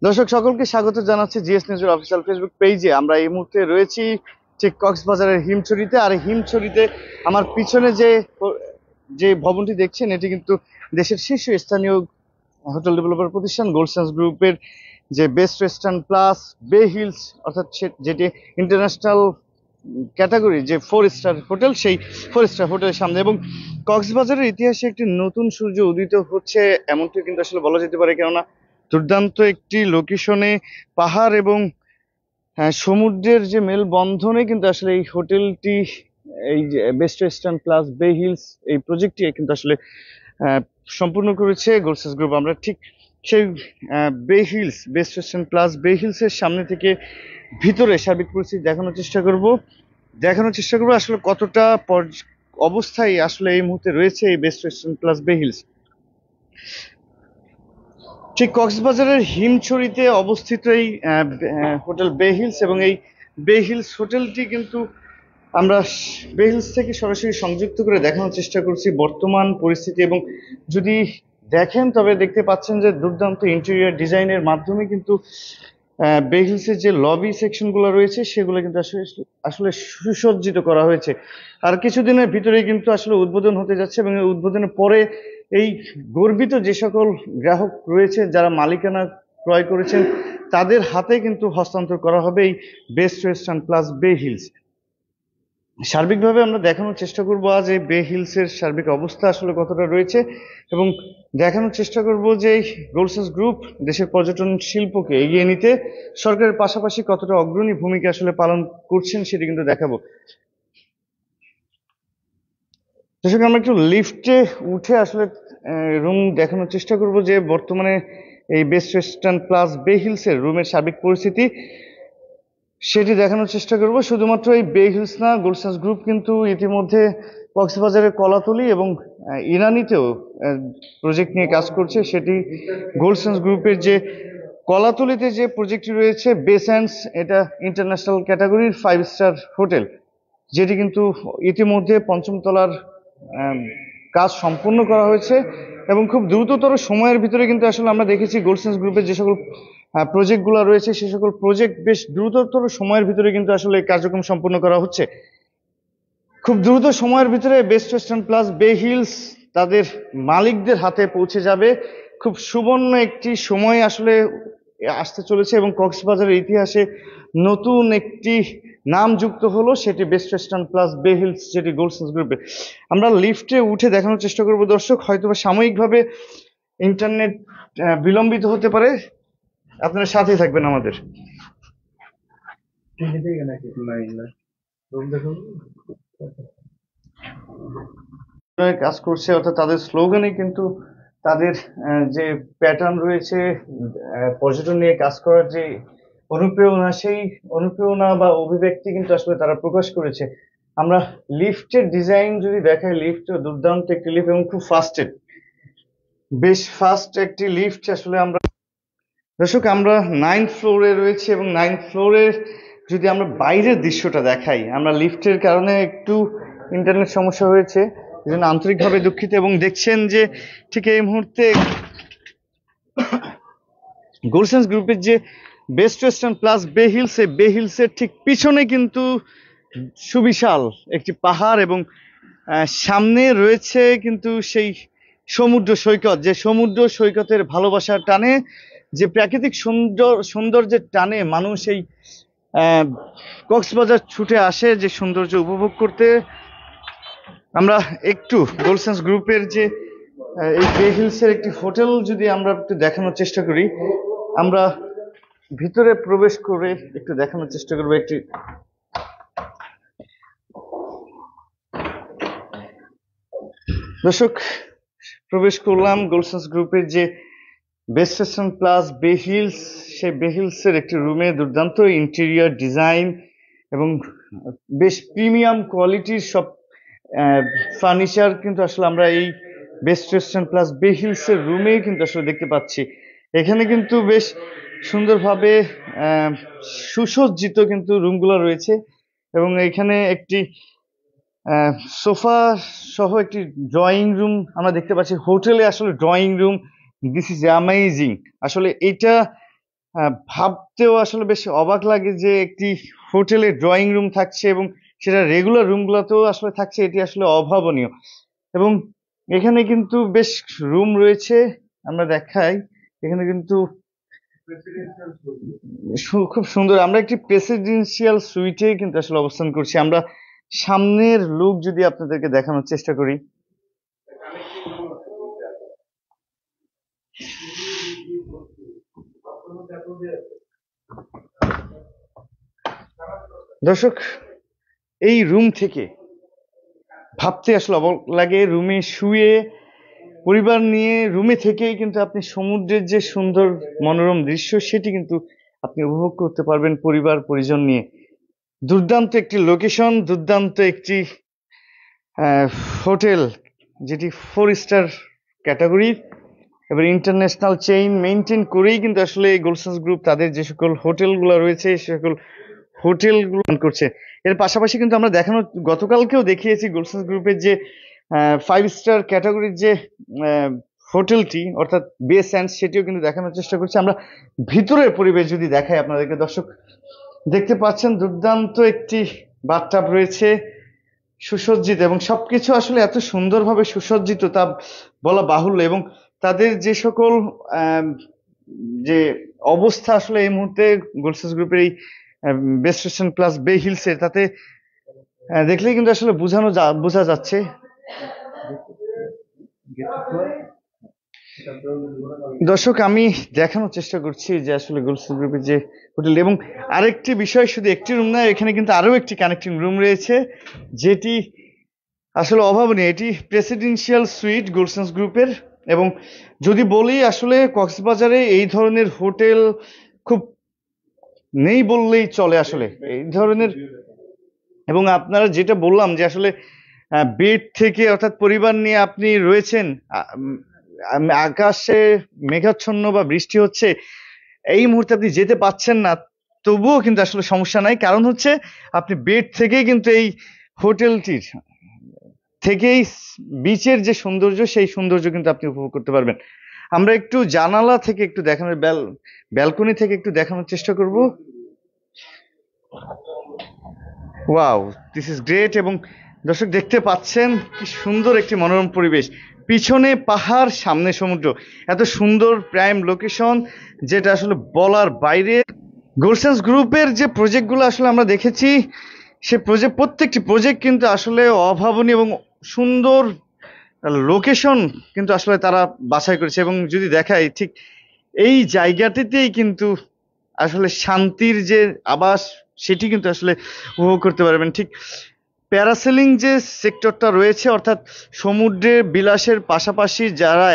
দর্শক সকলকে স্বাগত জানাচ্ছি জিএস নিউজের অফিসিয়াল ফেসবুক পেজে। আমরা এই মুহূর্তে রয়েছি ঠিক কক্সবাজারের হিমছড়িতে। আর এই হিমছড়িতে আমার পিছনে যে যে ভবনটি দেখছেন, এটি কিন্তু দেশের শীর্ষস্থানীয় হোটেল ডেভেলপার প্রতিষ্ঠান গোল্ডসেন্স গ্রুপের যে বেস্ট ওয়েস্টার্ন প্লাস বে হিলস, অর্থাৎ যেটি ইন্টারন্যাশনাল ক্যাটাগরি যে 4 স্টার হোটেল, সেই 4 স্টার হোটেলের সামনে। এবং কক্সবাজারের ইতিহাসে একটি নতুন সূর্য উদিত হচ্ছে এমনটি কিন্তু আসলে বলা যেতে পারে, কেননা দুর্দান্ত একটি লোকেশনে পাহাড় এবং সমুদ্রের যে মেলবন্ধনে কিন্তু আসলে এই হোটেলটি, এই যে বেস্ট ওয়েস্টার্ন প্লাস বে হিলস, এই প্রজেক্টটি কিন্তু আসলে সম্পূর্ণ করেছে গোল্ডসেন্স গ্রুপ। আমরা ঠিক সেই বে হিলস, বেস্ট ওয়েস্টার্ন প্লাস বে হিলসের সামনে থেকে ভিতরে সার্বিক পরিস্থিতি দেখানোর চেষ্টা করবো আসলে কতটা অবস্থায় আসলে এই মুহূর্তে রয়েছে এই বেস্ট ওয়েস্টার্ন প্লাস বে হিলস। ঠিক কক্সবাজারের হিমছড়িতে অবস্থিত এই হোটেল বে হিলস, এবং এই বে হিলস হোটেলটি কিন্তু আমরা বে হিলস থেকে সরাসরি সংযুক্ত করে দেখানোর চেষ্টা করছি বর্তমান পরিস্থিতি। এবং যদি দেখেন তবে দেখতে পাচ্ছেন যে দুর্দান্ত ইন্টেরিয়র ডিজাইনের মাধ্যমে কিন্তু বে হিলসের যে লবি সেকশনগুলো রয়েছে সেগুলো কিন্তু আসলে আসলে সুসজ্জিত করা হয়েছে। আর কিছুদিনের ভিতরেই কিন্তু আসলে উদ্বোধন হতে যাচ্ছে, এবং এই উদ্বোধনের পরে এই গর্বিত যে সকল গ্রাহক রয়েছে যারা মালিকানা ক্রয় করেছেন তাদের হাতে কিন্তু হস্তান্তর করা হবে এই বেস্ট ওয়েস্টার্ন প্লাস বে হিলস। সার্বিকভাবে আমরা দেখানোর চেষ্টা করব আজ এই বে হিলসের সার্বিক অবস্থা আসলে কতটা রয়েছে, এবং দেখানোর চেষ্টা করব যে এই গোল্ডসেন্স গ্রুপ দেশের পর্যটন শিল্পকে এগিয়ে নিতে সরকারের পাশাপাশি কতটা অগ্রণী ভূমিকা আসলে পালন করছেন সেটি কিন্তু দেখাবো। দর্শক, আমরা একটু লিফটে উঠে আসলে রুম দেখানোর চেষ্টা করব যে বর্তমানে এই বেস্ট ওয়েস্টার্ন প্লাস বে হিলসের রুমের সার্বিক পরিস্থিতি সেটি দেখানোর চেষ্টা করব। শুধুমাত্র এই বে হিলস না, গোল্ডসেন্স গ্রুপ কিন্তু ইতিমধ্যে কক্সবাজারের কলাতলী এবং ইরানিতেও প্রজেক্ট নিয়ে কাজ করছে। সেটি গোল্ডসেন্স গ্রুপের যে কলাতলীতে যে প্রজেক্টটি রয়েছে বে স্যান্ডস, এটা ইন্টারন্যাশনাল ক্যাটাগরির 5 স্টার হোটেল, যেটি কিন্তু ইতিমধ্যে পঞ্চম তলার কাজ সম্পূর্ণ করা হয়েছে। এবং খুব দ্রুততর সময়ের ভিতরে কিন্তু আসলে আমরা দেখেছি গোল্ডসেন্স গ্রুপের যে সকল প্রজেক্টগুলো রয়েছে সে সকল প্রজেক্ট বেশ দ্রুততর সময়ের ভিতরে কিন্তু আসলে কার্যক্রম সম্পূর্ণ করা হচ্ছে। খুব দ্রুত সময়ের ভিতরে বেস্ট ওয়েস্টার্ন প্লাস বে হিলস তাদের মালিকদের হাতে পৌঁছে যাবে। খুব সুবর্ণ একটি সময় আসলে আসতে চলেছে, এবং কক্সবাজারের ইতিহাসে নতুন একটি নাম যুক্ত হলো, সেটি বেস্ট ওয়েস্টার্ন প্লাস বে হিলস, যেটি গোল্ডসেন্স গ্রুপে। আমরা লিফটে উঠে দেখানোর চেষ্টা করব দর্শক, হয়তোবা সাময়িকভাবে ইন্টারনেট বিলম্বিত হতে পারে, আপনারা সাথেই থাকবেন আমাদের। কাজ করছে, অর্থাৎ তাদের স্লোগানে কিন্তু তাদের যে প্যাটার্ন রয়েছে পর্যটন নিয়ে কাজ করার যে অনুপ্রেরণা, সেই অনুপ্রেরণা বা অভিব্যক্তি কিন্তু আসলে তারা প্রকাশ করেছে। আমরা লিফটের ডিজাইন যদি দেখাই, লিফট দুর্দান্ত একটি লিফট এবং খুব ফাস্টেড, বেশ ফাস্ট একটি লিফট আসলে আমরা দর্শক আমরা 9th ফ্লোরে রয়েছে। এবং 9th ফ্লোরের যদি আমরা বাইরের দৃশ্যটা দেখাই, আমরা লিফটের কারণে একটু ইন্টারনেট সমস্যা হয়েছে, এই জন্য আন্তরিকভাবে দুঃখিত। এবং দেখছেন যে ঠিক এই মুহূর্তে গোল্ডসেন্স গ্রুপের যে বেস্ট ওয়েস্টার্ন প্লাস বে হিলস, এই বে হিলসের ঠিক পিছনে কিন্তু সুবিশাল একটি পাহাড়, এবং সামনে রয়েছে কিন্তু সেই সমুদ্র সৈকত, যে সমুদ্র সৈকতের ভালোবাসার টানে, যে প্রাকৃতিক সৌন্দর্যের টানে মানুষ এই কক্সবাজার ছুটে আসে যে সৌন্দর্য উপভোগ করতে। আমরা একটু গোল্ডসেন্স গ্রুপের যে এই বে হিলসের একটি হোটেল যদি আমরা একটু দেখানোর চেষ্টা করি, আমরা ভিতরে প্রবেশ করে একটু দেখানোর চেষ্টা করবো। একটি দর্শক, প্রবেশ করলাম গোল্ডসেন্স গ্রুপের যে বেস্ট ওয়েস্টার্ন প্লাস বে হিলস, সেই বে হিলসের একটি রুমে দুর্দান্ত ইন্টেরিয়র ডিজাইন এবং বেশ প্রিমিয়াম কোয়ালিটির সব ফার্নিচার কিন্তু আসলে আমরা এই বেস্ট ওয়েস্টার্ন প্লাস বে হিলসের রুমেই কিন্তু আসলে দেখতে পাচ্ছি। এখানে কিন্তু বেশ সুন্দরভাবে সুসজ্জিত কিন্তু রুমগুলো রয়েছে, এবং এখানে একটি সোফা সহ একটি ড্রয়িং রুম আমরা দেখতে পাচ্ছি। হোটেলে আসলে drawing room, this is amazing. আসলে এটা ভাবতেও আসলে বেশ অবাক লাগে যে একটি হোটেলে ড্রয়িং রুম থাকছে এবং সেটা রেগুলার রুমগুলোতেও আসলে থাকছে, এটি আসলে অভাবনীয়। এবং এখানে কিন্তু বেশ রুম রয়েছে, আমরা দেখাই। এখানে কিন্তু খুব সুন্দর। আমরা একটি প্রেসিডেন্সিয়াল সুইটে কিন্তু আসলে অবস্থান করছি। আমরা সামনের লুক যদি আপনাদেরকে দেখানোর চেষ্টা করি, দর্শক এই রুম থেকে ভাবতে আসলে অবাক লাগে। রুমে শুয়ে পরিবার নিয়ে রুমে থেকেই কিন্তু আপনি সমুদ্রের যে সুন্দর মনোরম দৃশ্য সেটি কিন্তু আপনি উপভোগ করতে পারবেন পরিবার পরিজন নিয়ে। দুর্দান্ত একটি লোকেশন, দুর্দান্ত একটি হোটেল, যেটি 4 স্টার ক্যাটাগরির এবার ইন্টারন্যাশনাল চেইন মেনটেন করেই কিন্তু আসলে গোল্ডসান্স গ্রুপ তাদের যে সকল হোটেলগুলো রয়েছে সে সকল হোটেলগুলো করছে। এর পাশাপাশি কিন্তু আমরা গতকালকেও দেখিয়েছি গোল্ডসান্স গ্রুপের যে 5 স্টার ক্যাটাগরির যে হোটেলটি অর্থাৎ বে স্যান্ডস, সেটিও কিন্তু দেখানোর চেষ্টা করছি। আমরা ভিতরের পরিবেশ যদি দেখাই আপনাদেরকে, দর্শক দেখতে পাচ্ছেন দুর্দান্ত একটি বাথটাব রয়েছে, সুসজ্জিত, এবং সবকিছু আসলে এত সুন্দরভাবে সুসজ্জিত তা বলা বাহুল্য। এবং তাদের যে সকল যে অবস্থা আসলে এই মুহূর্তে গোল্ডসান্স গ্রুপের এই বেস্ট ওয়েস্টার্ন প্লাস বে হিলসের, তাতে দেখলেই কিন্তু আসলে বোঝা যাচ্ছে। দর্শক আমি দেখানোর চেষ্টা করছি যে আসলে গোল্ডসান্স গ্রুপের যে হোটেল, এবং আরেকটি বিষয়, শুধু একটি রুম না, এখানে কিন্তু আরো একটি কানেক্টিং রুম রয়েছে যেটি আসলে অভাবনীয়। এটি প্রেসিডেন্সিয়াল সুইট গোল্ডসান্স গ্রুপের। এবং যদি বলি আসলে কক্সবাজারে এই ধরনের হোটেল খুব নেই বললেই চলে আসলে এই ধরনের। এবং আপনারা যেটা বললাম যে আসলে বেড থেকে অর্থাৎ পরিবার নিয়ে আপনি রয়েছেন, আকাশে মেঘাচ্ছন্ন বা বৃষ্টি হচ্ছে, এই মুহূর্তে আপনি যেতে পাচ্ছেন না, তবুও কিন্তু আসলে সমস্যা নাই। কারণ হচ্ছে আপনি বেড থেকেই কিন্তু এই হোটেলটির থেকেই বিচের যে সৌন্দর্য সেই সৌন্দর্য কিন্তু আপনি উপভোগ করতে পারবেন। আমরা একটু জানালা থেকে একটু দেখানোর ব্যালকনি থেকে একটু দেখানোর চেষ্টা করব। Wow, this is great. এবং দর্শক দেখতে পাচ্ছেন কি সুন্দর একটি মনোরম পরিবেশ, পিছনে পাহাড়, সামনে সমুদ্র, এত সুন্দর প্রাইম লোকেশন যেটা আসলে বলার বাইরে। গোল্ডসান্স গ্রুপের যে প্রজেক্টগুলো আসলে আমরা দেখেছি, সে প্রত্যেকটি প্রজেক্ট কিন্তু আসলে অভাবনীয় এবং সুন্দর লোকেশন কিন্তু আসলে তারা বাছাই করেছে। এবং যদি দেখাই, ঠিক এই জায়গাটিতেই কিন্তু আসলে শান্তির যে আবাস সেটি কিন্তু আসলে উপভোগ করতে পারবেন। ঠিক প্যারাসেলিং যে সেক্টরটা রয়েছে, অর্থাৎ সমুদ্রে বিলাসের পাশাপাশি যারা